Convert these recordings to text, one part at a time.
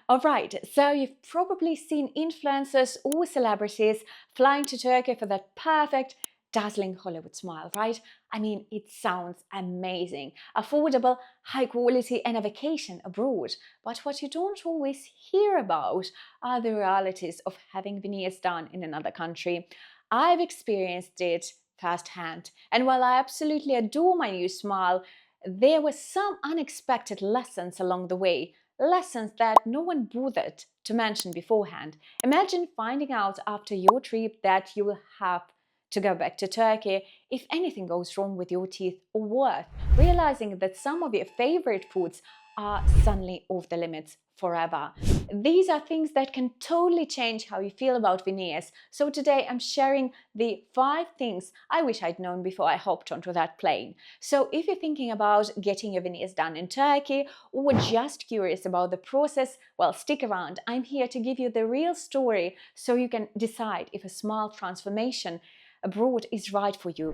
Alright, so you've probably seen influencers or celebrities flying to Turkey for that perfect, dazzling Hollywood smile, right? I mean, it sounds amazing. Affordable, high quality, and a vacation abroad. But what you don't always hear about are the realities of having veneers done in another country. I've experienced it firsthand, and while I absolutely adore my new smile, there were some unexpected lessons along the way, lessons that no one bothered to mention beforehand. Imagine finding out after your trip that you will have to go back to Turkey if anything goes wrong with your teeth, or worse, realizing that some of your favorite foods are suddenly off the limits forever. These are things that can totally change how you feel about veneers. So today I'm sharing the 5 things I wish I'd known before I hopped onto that plane. So if you're thinking about getting your veneers done in Turkey or just curious about the process, well, stick around. I'm here to give you the real story so you can decide if a smile transformation abroad is right for you.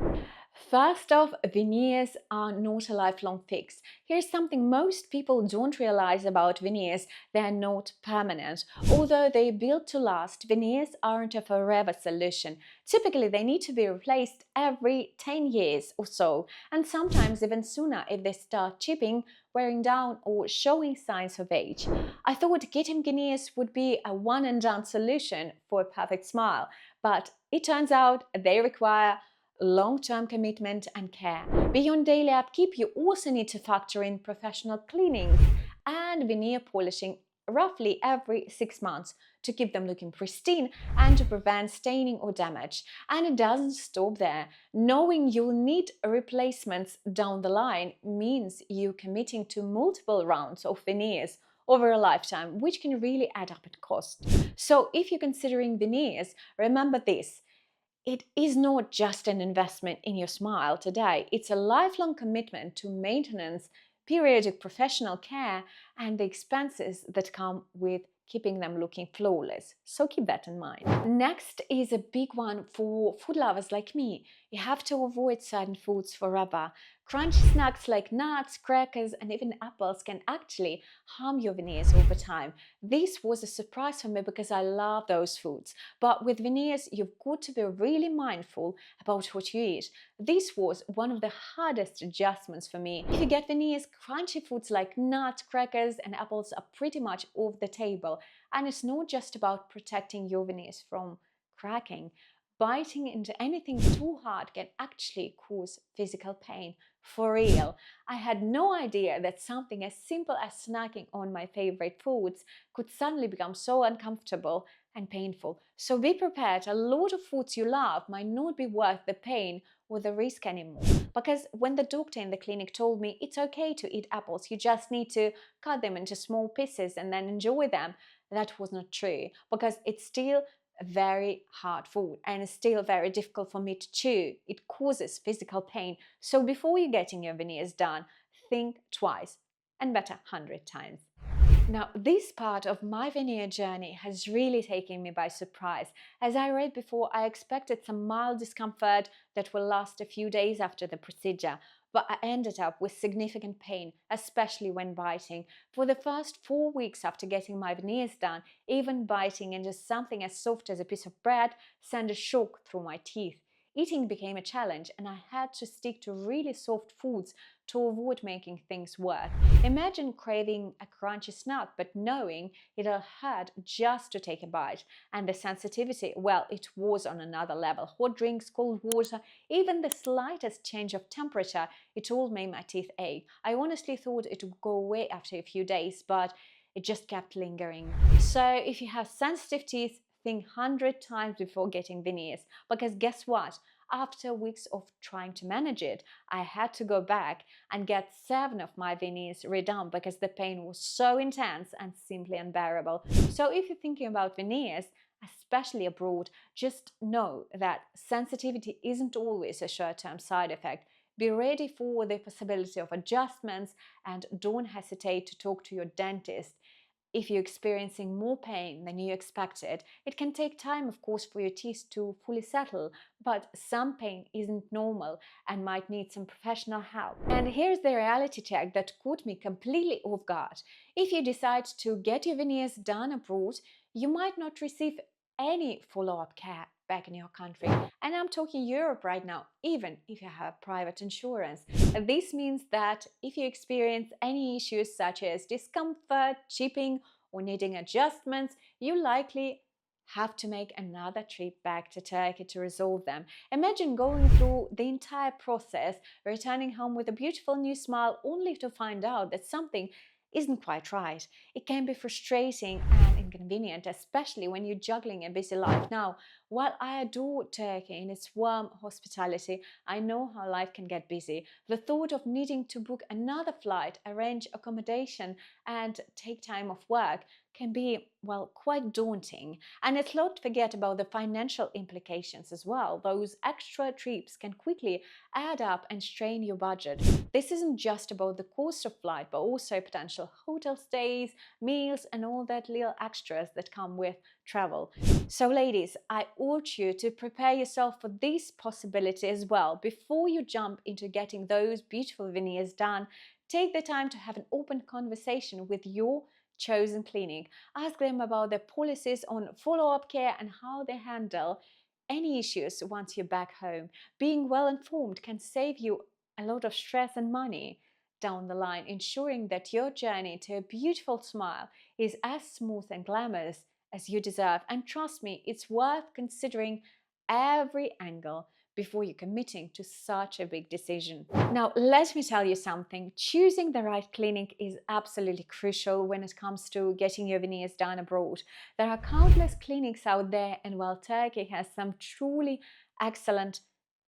First off, veneers are not a lifelong fix. Here's something most people don't realize about veneers: they are not permanent. Although they're built to last, veneers aren't a forever solution. Typically, they need to be replaced every 10 years or so, and sometimes even sooner if they start chipping, wearing down, or showing signs of age. I thought getting veneers would be a one and done solution for a perfect smile, but it turns out they require long-term commitment and care. Beyond daily upkeep, you also need to factor in professional cleaning and veneer polishing roughly every 6 months to keep them looking pristine and to prevent staining or damage. And it doesn't stop there. Knowing you'll need replacements down the line means you committing to multiple rounds of veneers over a lifetime, which can really add up in cost. So if you're considering veneers, remember this: it is not just an investment in your smile today, it's a lifelong commitment to maintenance, periodic professional care, and the expenses that come with keeping them looking flawless. So keep that in mind. Next is a big one for food lovers like me. You have to avoid certain foods forever. Crunchy snacks like nuts, crackers, and even apples can actually harm your veneers over time. This was a surprise for me because I love those foods. But with veneers, you've got to be really mindful about what you eat. This was one of the hardest adjustments for me. If you get veneers, crunchy foods like nuts, crackers, and apples are pretty much off the table. And it's not just about protecting your veneers from cracking. Biting into anything too hard can actually cause physical pain. For real. I had no idea that something as simple as snacking on my favorite foods could suddenly become so uncomfortable and painful. So be prepared, a lot of foods you love might not be worth the pain or the risk anymore. Because when the doctor in the clinic told me it's okay to eat apples, you just need to cut them into small pieces and then enjoy them, that was not true, because it's still a very hard food and it's still very difficult for me to chew. It causes physical pain. So before you're getting your veneers done, think twice, and better 100 times. Now, this part of my veneer journey has really taken me by surprise. As I read before, I expected some mild discomfort that will last a few days after the procedure, but I ended up with significant pain, especially when biting. For the first 4 weeks after getting my veneers done, even biting into something as soft as a piece of bread sent a shock through my teeth. Eating became a challenge, and I had to stick to really soft foods to avoid making things worse. Imagine craving a crunchy snack but knowing it'll hurt just to take a bite. And the sensitivity, well, it was on another level. Hot drinks, cold water, even the slightest change of temperature, it all made my teeth ache. I honestly thought it would go away after a few days, but it just kept lingering. So if you have sensitive teeth, think 100 times before getting veneers. Because guess what? After weeks of trying to manage it, I had to go back and get 7 of my veneers redone because the pain was so intense and simply unbearable. So if you're thinking about veneers, especially abroad, just know that sensitivity isn't always a short-term side effect. Be ready for the possibility of adjustments and don't hesitate to talk to your dentist If you're experiencing more pain than you expected, it can take time, of course, for your teeth to fully settle, but some pain isn't normal and might need some professional help. And here's the reality check that caught me completely off guard. If you decide to get your veneers done abroad, you might not receive any follow-up care back in your country. And I'm talking Europe right now, even if you have private insurance. This means that if you experience any issues such as discomfort, chipping, or needing adjustments, you likely have to make another trip back to Turkey to resolve them. Imagine going through the entire process, returning home with a beautiful new smile, only to find out that something isn't quite right. It can be frustrating and inconvenient, especially when you're juggling a busy life. Now, while I adore Turkey and its warm hospitality, I know how life can get busy. The thought of needing to book another flight, arrange accommodation, and take time off work can be, well, quite daunting. And let's not forget about the financial implications as well. Those extra trips can quickly add up and strain your budget. This isn't just about the cost of flight, but also potential hotel stays, meals, and all that little extras that come with travel. So ladies, I urge you to prepare yourself for this possibility as well. Before you jump into getting those beautiful veneers done, take the time to have an open conversation with your chosen clinic. Ask them about their policies on follow-up care and how they handle any issues once you're back home. Being well informed can save you a lot of stress and money down the line, ensuring that your journey to a beautiful smile is as smooth and glamorous as you deserve. And trust me, it's worth considering every angle before you're committing to such a big decision. Now, let me tell you something. Choosing the right clinic is absolutely crucial when it comes to getting your veneers done abroad. There are countless clinics out there, and while Turkey has some truly excellent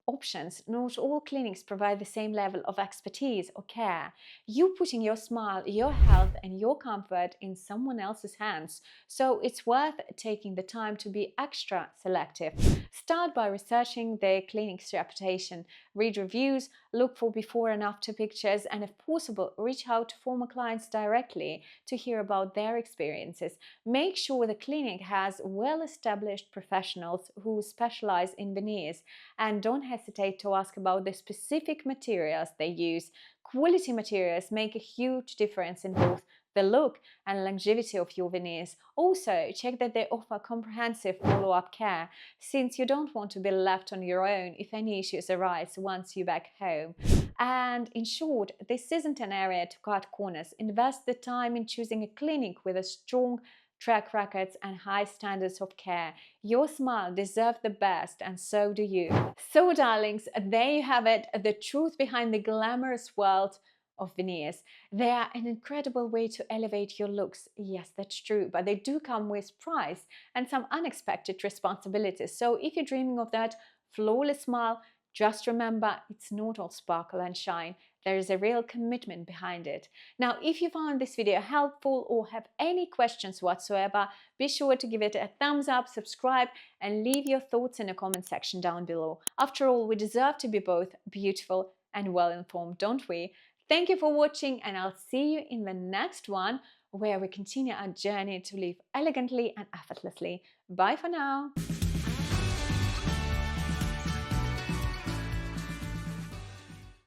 options, not all clinics provide the same level of expertise or care. You putting your smile, your health, and your comfort in someone else's hands, so it's worth taking the time to be extra selective. Start by researching the clinic's reputation, read reviews, look for before and after pictures, and if possible, reach out to former clients directly to hear about their experiences. Make sure the clinic has well-established professionals who specialize in veneers, and don't hesitate to ask about the specific materials they use. Quality materials make a huge difference in both the look and longevity of your veneers. Also, check that they offer comprehensive follow-up care, since you don't want to be left on your own if any issues arise once you're back home. And in short, this isn't an area to cut corners. Invest the time in choosing a clinic with a strong track records and high standards of care. Your smile deserves the best, and so do you. So darlings, there you have it, the truth behind the glamorous world of veneers. They are an incredible way to elevate your looks. Yes, that's true, but they do come with price and some unexpected responsibilities. So if you're dreaming of that flawless smile, just remember, it's not all sparkle and shine. There is a real commitment behind it. Now, if you found this video helpful or have any questions whatsoever, be sure to give it a thumbs up, subscribe, and leave your thoughts in the comment section down below. After all, we deserve to be both beautiful and well-informed, don't we? Thank you for watching, and I'll see you in the next one, where we continue our journey to live elegantly and effortlessly. Bye for now.